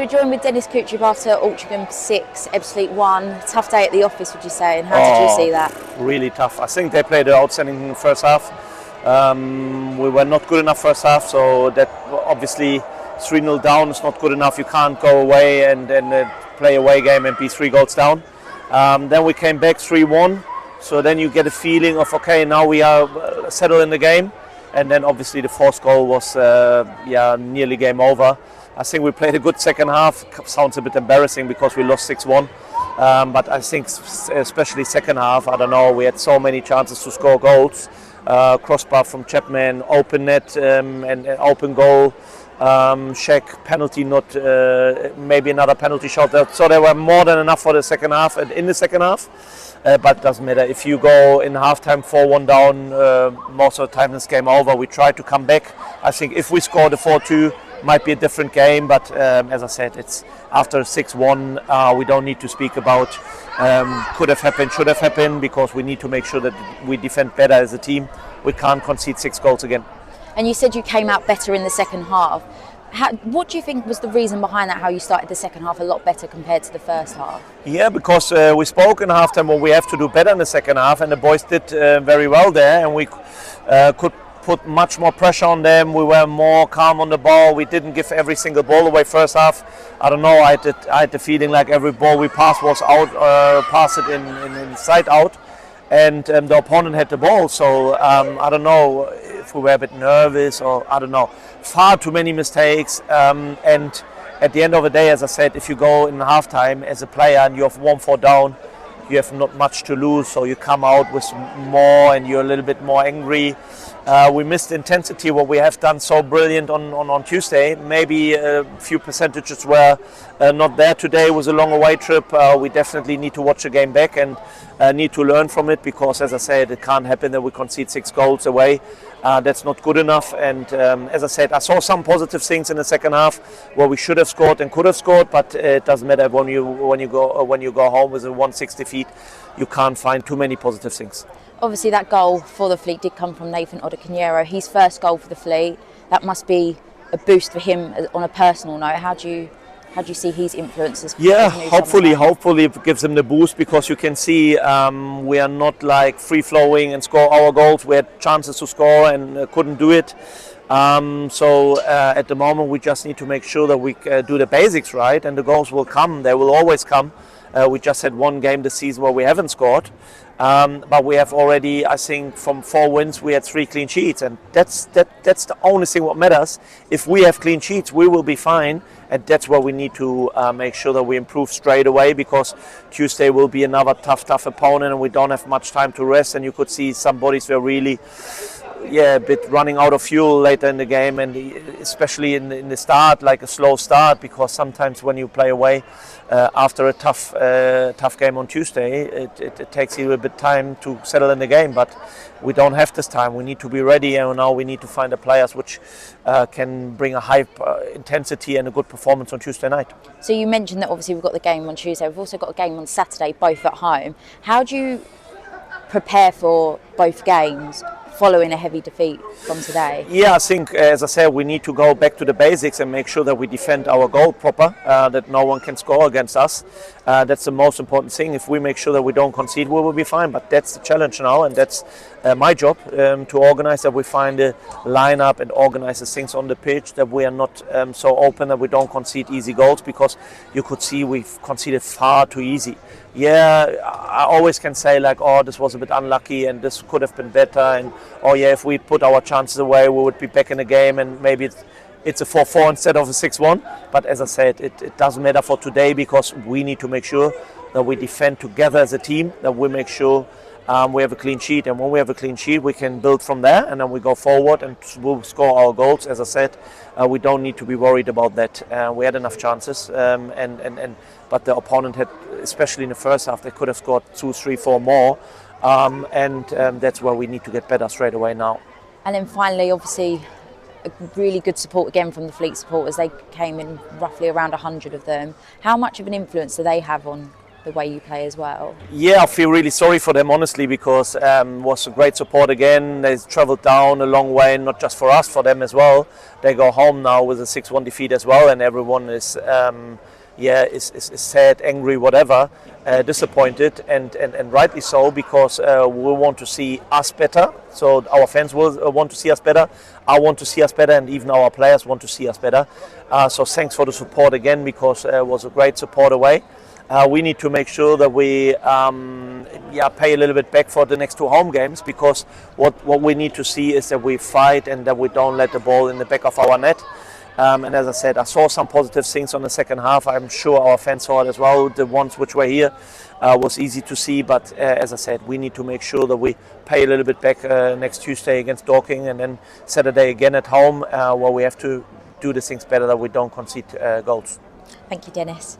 were joined with Dennis Kutrieb after Altrincham 6, Ebbsfleet 1. Tough day at the office, would you say, and how did you see that? Really tough. I think they played an outstanding first half. We were not good enough first half, so that obviously 3-0 down is not good enough. You can't go away and play away game and be 3 goals down. Then we came back 3-1, so then you get a feeling of, okay, now we are settled in the game. And then obviously the fourth goal was nearly game over. I think we played a good second half. Sounds a bit embarrassing because we lost 6-1. But I think especially second half, I don't know, we had so many chances to score goals. Crossbar from Chapman, open net and open goal. Shaq, penalty, not maybe another penalty shot. So there were more than enough for the second half and in the second half. But it doesn't matter. If you go in halftime 4-1 down, most of the time this game over. We try to come back. I think if we score the 4-2, might be a different game. But as I said, it's after 6-1. We don't need to speak about could have happened, should have happened, because we need to make sure that we defend better as a team. We can't concede 6 goals again. And you said you came out better in the second half. What do you think was the reason behind that, how you started the second half a lot better compared to the first half? Yeah, because we spoke in halftime what we have to do better in the second half, and the boys did very well there, and we could put much more pressure on them. We were more calm on the ball. We didn't give every single ball away first half. I don't know, I had the feeling like every ball we passed was out, pass it in side out, and the opponent had the ball. So I don't know if we were a bit nervous, or I don't know. Far too many mistakes, and at the end of the day, as I said, if you go in halftime as a player and you have 1-4 down, you have not much to lose, so you come out with more and you're a little bit more angry. We missed intensity, what we have done so brilliant on Tuesday. Maybe a few percentages were not there today. It was a long away trip. We definitely need to watch the game back and need to learn from it, because as I said, it can't happen that we concede 6 goals away. That's not good enough. And as I said, I saw some positive things in the second half where we should have scored and could have scored, but it doesn't matter when you go home with a 160 feet. You can't find too many positive things. Obviously that goal for the Fleet did come from Nathan Odekinero. His first goal for the Fleet. That must be a boost for him on a personal note. How do you see his influences? Yeah, hopefully it gives him the boost, because you can see we are not like free flowing and score our goals. We had chances to score and couldn't do it. So at the moment we just need to make sure that we do the basics right, and the goals will come. They will always come. We just had one game this season where we haven't scored. But we have already, I think, from 4 wins, we had 3 clean sheets, and that's the only thing what matters. If we have clean sheets, we will be fine, and that's where we need to make sure that we improve straight away, because Tuesday will be another tough opponent, and we don't have much time to rest. And you could see some bodies were really, a bit running out of fuel later in the game, and especially in the start, like a slow start, because sometimes when you play away after a tough game on Tuesday, it takes you a bit time to settle in the game. But we don't have this time. We need to be ready, and now we need to find the players which can bring a high intensity and a good performance on Tuesday night. So you mentioned that obviously we've got the game on Tuesday. We've also got a game on Saturday, both at home. How do you prepare for both games following a heavy defeat from today? Yeah, I think, as I said, we need to go back to the basics and make sure that we defend our goal proper, that no one can score against us. That's the most important thing. If we make sure that we don't concede, we will be fine. But that's the challenge now, and that's my job, to organize that we find a lineup and organize the things on the pitch, that we are not so open that we don't concede easy goals, because you could see we've conceded far too easy. Yeah, I always can say like, oh, this was a bit unlucky and this could have been better, and oh yeah, if we put our chances away, we would be back in the game, and maybe it's a 4-4 instead of a 6-1. But as I said, it doesn't matter for today, because we need to make sure that we defend together as a team, that we make sure we have a clean sheet, and when we have a clean sheet, we can build from there, and then we go forward and we'll score our goals. As I said, we don't need to be worried about that. We had enough chances, but the opponent had, especially in the first half, they could have scored 2, 3, 4 more, and that's where we need to get better straight away now. And then finally, obviously, a really good support again from the Fleet supporters. They came in roughly around 100 of them. How much of an influence do they have on the way you play as well? Yeah, I feel really sorry for them, honestly, because it was a great support again. They travelled down a long way, not just for us, for them as well. They go home now with a 6-1 defeat as well, and everyone is sad, angry, whatever, disappointed, and rightly so, because we want to see us better. So our fans will want to see us better. I want to see us better, and even our players want to see us better. So thanks for the support again, because it was a great support away. We need to make sure that we pay a little bit back for the next 2 home games, because what we need to see is that we fight and that we don't let the ball in the back of our net. And as I said, I saw some positive things on the second half. I'm sure our fans saw it as well. The ones which were here was easy to see, but as I said, we need to make sure that we pay a little bit back next Tuesday against Dorking, and then Saturday again at home, where we have to do the things better, that we don't concede goals. Thank you, Dennis.